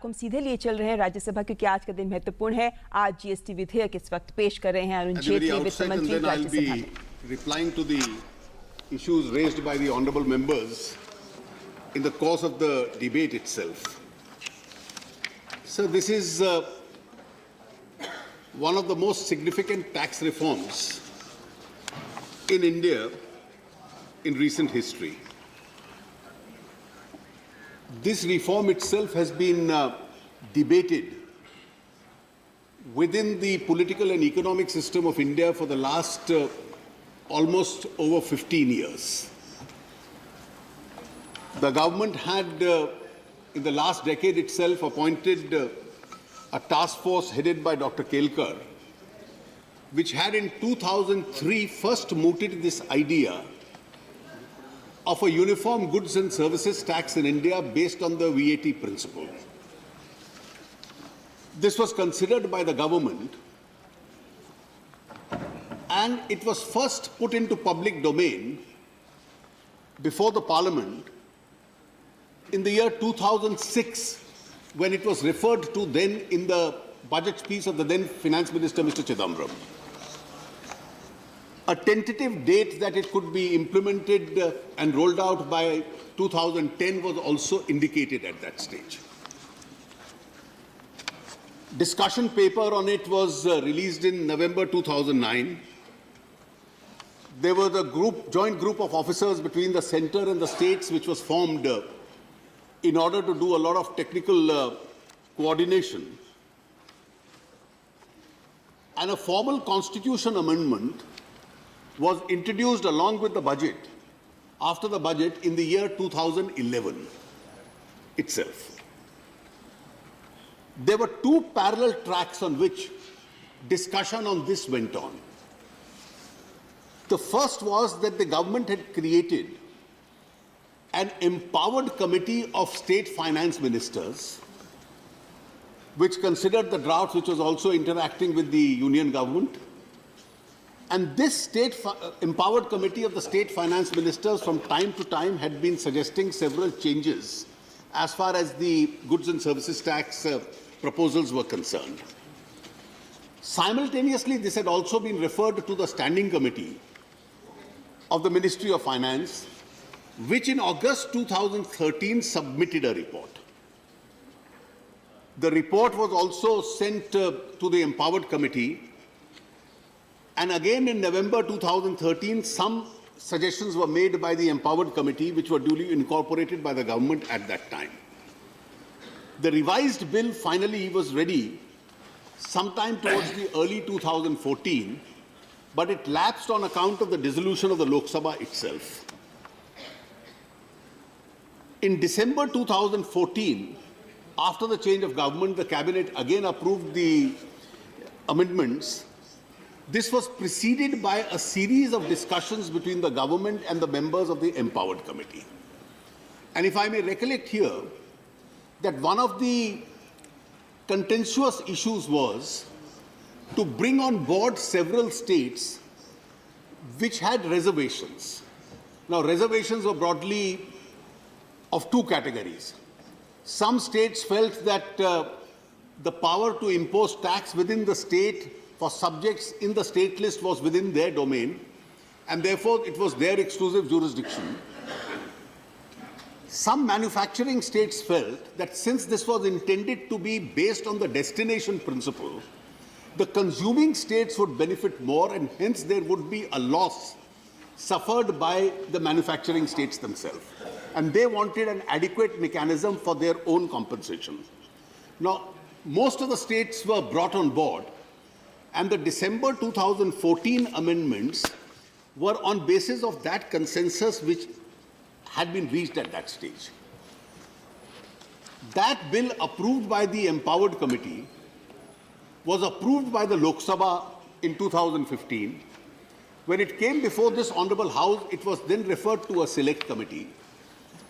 हम सीधे लिए चल रहे हैं राज्यसभा क्योंकि आज का दिन महत्वपूर्ण है। आज जीएसटी विधेयक इस वक्त पेश कर रहे हैं अरुण जेटली वित्त मंत्री राज्यसभा में। Replying to the issues raised by the honourable members in the course of the debate itself. So this is one of the most significant tax reforms in India in recent history. This reform itself has been debated within the political and economic system of India for the last almost over 15 years. The government had, in the last decade itself, appointed a task force headed by Dr. Kelkar, which had in 2003 first mooted this idea of a uniform goods and services tax in India based on the VAT principle. This was considered by the government and it was first put into public domain before the Parliament in the year 2006 when it was referred to then in the budget speech of the then Finance Minister Mr. Chidambaram. A tentative date that it could be implemented and rolled out by 2010 was also indicated at that stage. Discussion paper on it was released in November 2009. There was a joint group of officers between the centre and the states which was formed in order to do a lot of technical coordination. And a formal constitution amendment was introduced along with the budget, after the budget in the year 2011 itself. There were two parallel tracks on which discussion on this went on. The first was that the government had created an empowered committee of state finance ministers which considered the draft, which was also interacting with the union government. And this empowered committee of the state finance ministers from time to time had been suggesting several changes as far as the goods and services tax proposals were concerned. Simultaneously, this had also been referred to the standing committee of the Ministry of Finance, which in August 2013 submitted a report. The report was also sent to the empowered committee. And again in November 2013, some suggestions were made by the empowered committee, which were duly incorporated by the government at that time. The revised bill finally was ready sometime towards the early 2014, but it lapsed on account of the dissolution of the Lok Sabha itself. In December 2014, after the change of government, the cabinet again approved the amendments. This was preceded by a series of discussions between the government and the members of the empowered committee. And if I may recollect here, that one of the contentious issues was to bring on board several states which had reservations. Now, reservations were broadly of two categories. Some states felt that the power to impose tax within the state for subjects in the state list was within their domain, and therefore it was their exclusive jurisdiction. Some manufacturing states felt that since this was intended to be based on the destination principle, the consuming states would benefit more and hence there would be a loss suffered by the manufacturing states themselves. And they wanted an adequate mechanism for their own compensation. Now, most of the states were brought on board, and the December 2014 amendments were on basis of that consensus which had been reached at that stage. That bill approved by the empowered committee was approved by the Lok Sabha in 2015. When it came before this Honourable House, it was then referred to a select committee.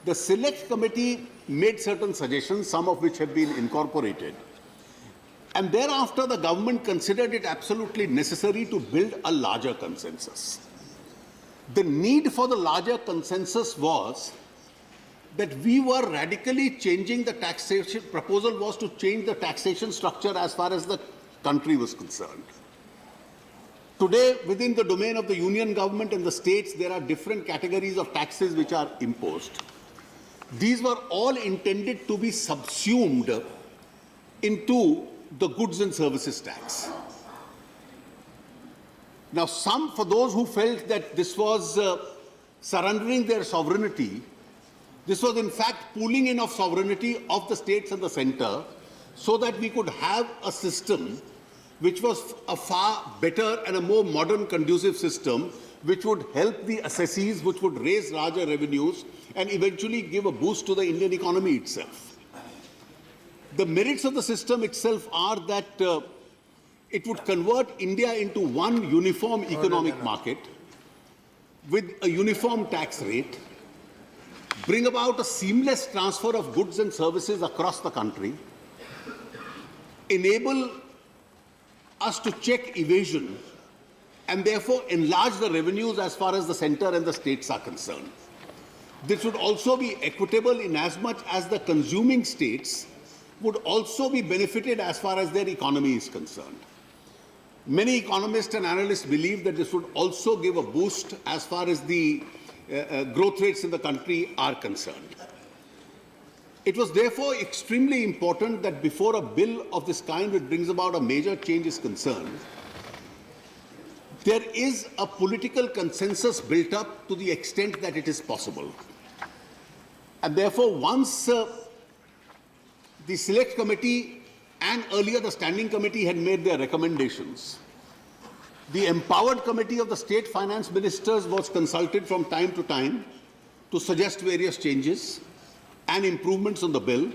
The select committee made certain suggestions, some of which have been incorporated. And thereafter, the government considered it absolutely necessary to build a larger consensus. The need for the larger consensus was that we were radically changing the taxation. Proposal was to change the taxation structure as far as the country was concerned. Today, within the domain of the union government and the states, there are different categories of taxes which are imposed. These were all intended to be subsumed into the goods and services tax. Now, for those who felt that this was surrendering their sovereignty, this was in fact pooling in of sovereignty of the states and the centre so that we could have a system which was a far better and a more modern, conducive system which would help the assessees, which would raise larger revenues and eventually give a boost to the Indian economy itself. The merits of the system itself are that it would convert India into one uniform economic market with a uniform tax rate, bring about a seamless transfer of goods and services across the country, enable us to check evasion and therefore enlarge the revenues as far as the centre and the states are concerned. This would also be equitable in as much as the consuming states would also be benefited as far as their economy is concerned. Many economists and analysts believe that this would also give a boost as far as the growth rates in the country are concerned. It was therefore extremely important that before a bill of this kind which brings about a major change is concerned, there is a political consensus built up to the extent that it is possible. And therefore, once the Select Committee and earlier the Standing Committee had made their recommendations, the Empowered Committee of the State Finance Ministers was consulted from time to time to suggest various changes and improvements on the bill.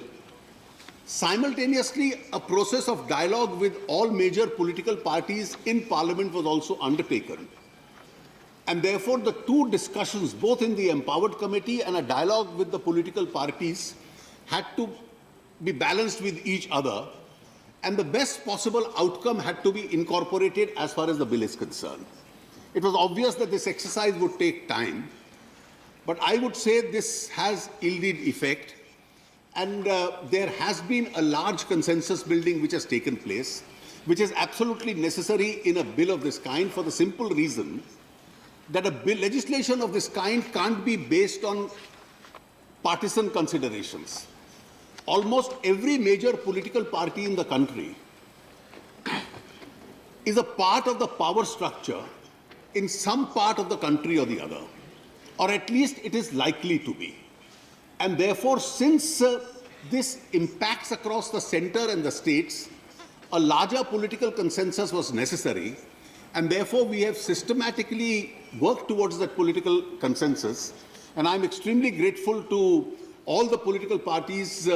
Simultaneously, a process of dialogue with all major political parties in Parliament was also undertaken. And therefore, the two discussions, both in the Empowered Committee and a dialogue with the political parties, had to be balanced with each other. And the best possible outcome had to be incorporated as far as the bill is concerned. It was obvious that this exercise would take time, but I would say this has yielded effect, and there has been a large consensus building which has taken place, which is absolutely necessary in a bill of this kind for the simple reason that legislation of this kind can't be based on partisan considerations. Almost every major political party in the country is a part of the power structure in some part of the country or the other, or at least it is likely to be. And therefore, since this impacts across the centre and the states, a larger political consensus was necessary, and therefore we have systematically worked towards that political consensus. And I'm extremely grateful to all the political parties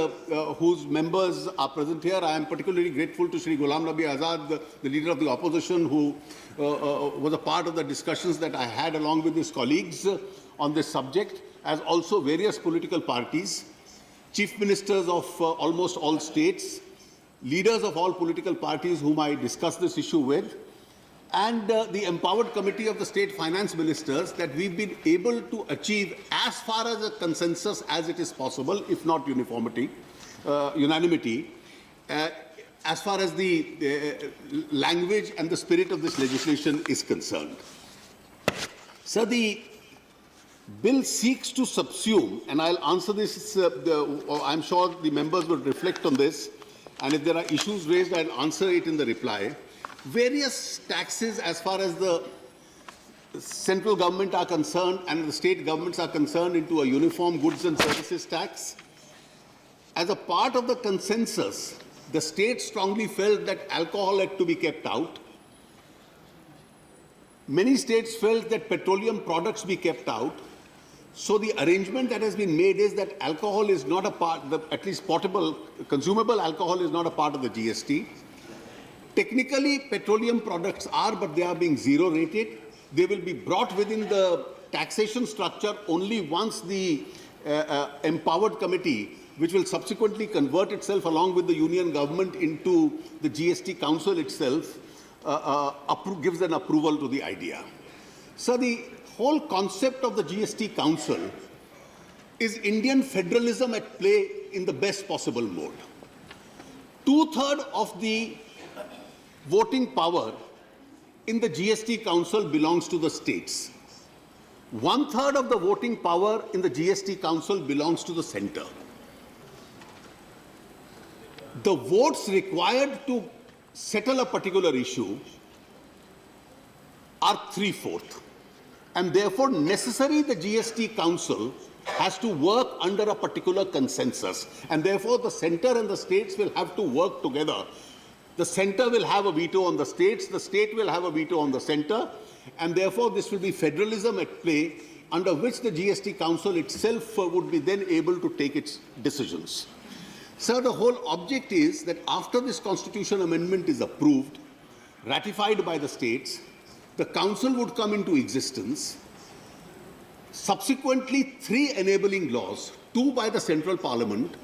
whose members are present here. I am particularly grateful to Shri Ghulam Nabi Azad, the leader of the opposition, who was a part of the discussions that I had along with his colleagues on this subject, as also various political parties, chief ministers of almost all states, leaders of all political parties whom I discussed this issue with, and the Empowered Committee of the State Finance Ministers, that we've been able to achieve as far as a consensus as it is possible, if not unanimity, as far as the language and the spirit of this legislation is concerned. So the bill seeks to subsume, and I'll answer this, I'm sure the members will reflect on this, and if there are issues raised, I'll answer it in the reply. Various taxes as far as the central government are concerned and the state governments are concerned into a uniform goods and services tax. As a part of the consensus, the state strongly felt that alcohol had to be kept out. Many states felt that petroleum products be kept out. So the arrangement that has been made is that alcohol is not a part, at least portable, consumable alcohol is not a part of the GST. Technically, petroleum products are, but they are being zero rated. They will be brought within the taxation structure only once the Empowered Committee, which will subsequently convert itself along with the Union Government into the GST Council itself, gives an approval to the idea. So the whole concept of the GST Council is Indian federalism at play in the best possible mode. 2/3 of the voting power in the GST Council belongs to the states. 1/3 of the voting power in the GST Council belongs to the center. The votes required to settle a particular issue are 3/4. And therefore, necessary the GST Council has to work under a particular consensus. And therefore, the center and the states will have to work together. The center will have a veto on the state will have a veto on the center, and therefore this will be federalism at play, under which the GST Council itself would be then able to take its decisions. Sir, the whole object is that after this constitution amendment is approved, ratified by the states, the Council would come into existence. Subsequently, 3 enabling laws, 2 by the central parliament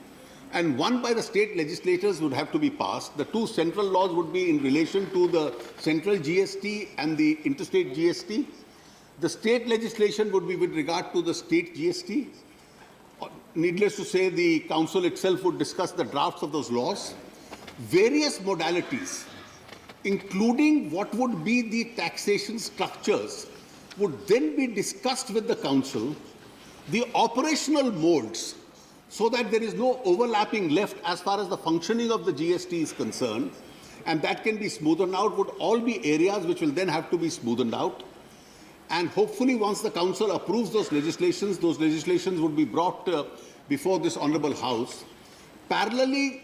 and 1 by the state legislatures, would have to be passed. The 2 central laws would be in relation to the central GST and the interstate GST. The state legislation would be with regard to the state GST. Needless to say, the Council itself would discuss the drafts of those laws. Various modalities, including what would be the taxation structures, would then be discussed with the Council. The operational modes, so that there is no overlapping left as far as the functioning of the GST is concerned, and that can be smoothened out, would all be areas which will then have to be smoothened out. And hopefully, once the Council approves those legislations would be brought before this Honourable House. Parallelly,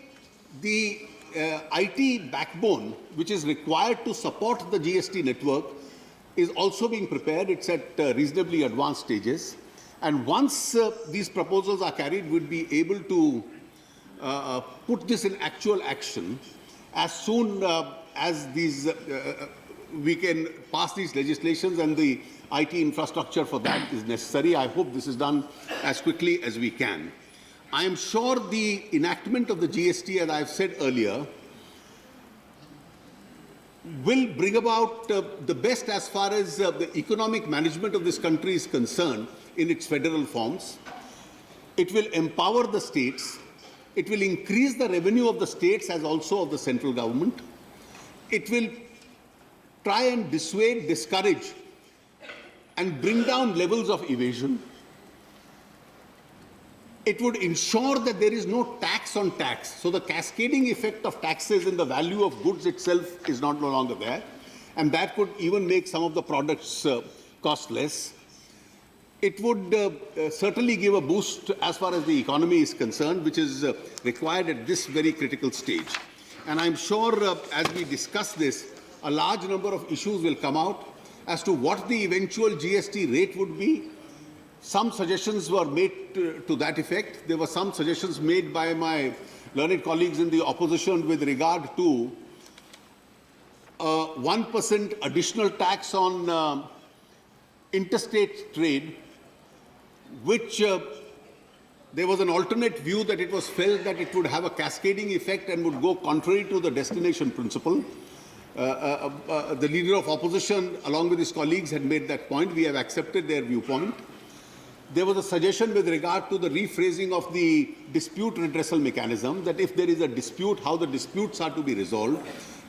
the IT backbone, which is required to support the GST network, is also being prepared. It's at reasonably advanced stages. And once these proposals are carried, we'll be able to put this in actual action as soon as these we can pass these legislations, and the IT infrastructure for that is necessary. I hope this is done as quickly as we can. I am sure the enactment of the GST, as I've said earlier, will bring about the best as far as the economic management of this country is concerned in its federal forms. It will empower the states. It will increase the revenue of the states as also of the central government. It will try and dissuade, discourage, and bring down levels of evasion. It would ensure that there is no tax on tax. So the cascading effect of taxes in the value of goods itself is no longer there. And that could even make some of the products cost less. It would certainly give a boost as far as the economy is concerned, which is required at this very critical stage. And I'm sure as we discuss this, a large number of issues will come out as to what the eventual GST rate would be. Some suggestions were made to that effect. There were some suggestions made by my learned colleagues in the opposition with regard to 1% additional tax on interstate trade, which there was an alternate view that it was felt that it would have a cascading effect and would go contrary to the destination principle. The leader of opposition, along with his colleagues, had made that point. We have accepted their viewpoint. There was a suggestion with regard to the rephrasing of the dispute redressal mechanism, that if there is a dispute, how the disputes are to be resolved.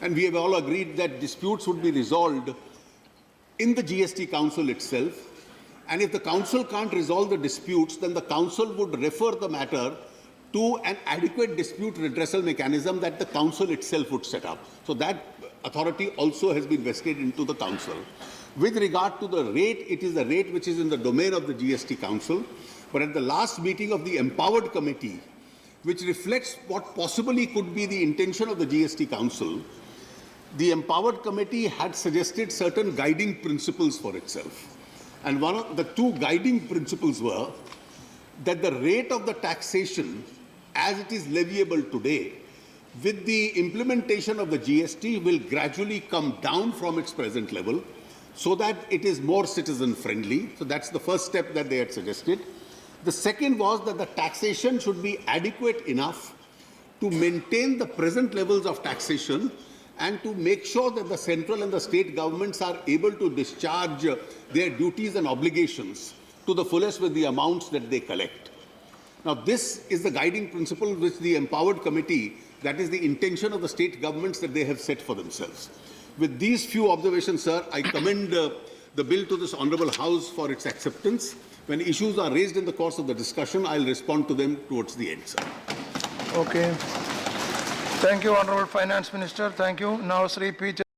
And we have all agreed that disputes would be resolved in the GST Council itself. And if the Council can't resolve the disputes, then the Council would refer the matter to an adequate dispute redressal mechanism that the Council itself would set up. So that authority also has been vested into the Council. With regard to the rate, it is the rate which is in the domain of the GST Council. But at the last meeting of the Empowered Committee, which reflects what possibly could be the intention of the GST Council, the Empowered Committee had suggested certain guiding principles for itself. And one of the 2 guiding principles were that the rate of the taxation as it is leviable today, with the implementation of the GST, will gradually come down from its present level so that it is more citizen-friendly. So that's the first step that they had suggested. The second was that the taxation should be adequate enough to maintain the present levels of taxation and to make sure that the central and the state governments are able to discharge their duties and obligations to the fullest with the amounts that they collect. Now, this is the guiding principle which the empowered committee, that is the intention of the state governments that they have set for themselves. With these few observations, sir, I commend the bill to this Honourable House for its acceptance. When issues are raised in the course of the discussion, I'll respond to them towards the end, sir. Okay. Thank you, Honourable Finance Minister. Thank you. Now, Sri P.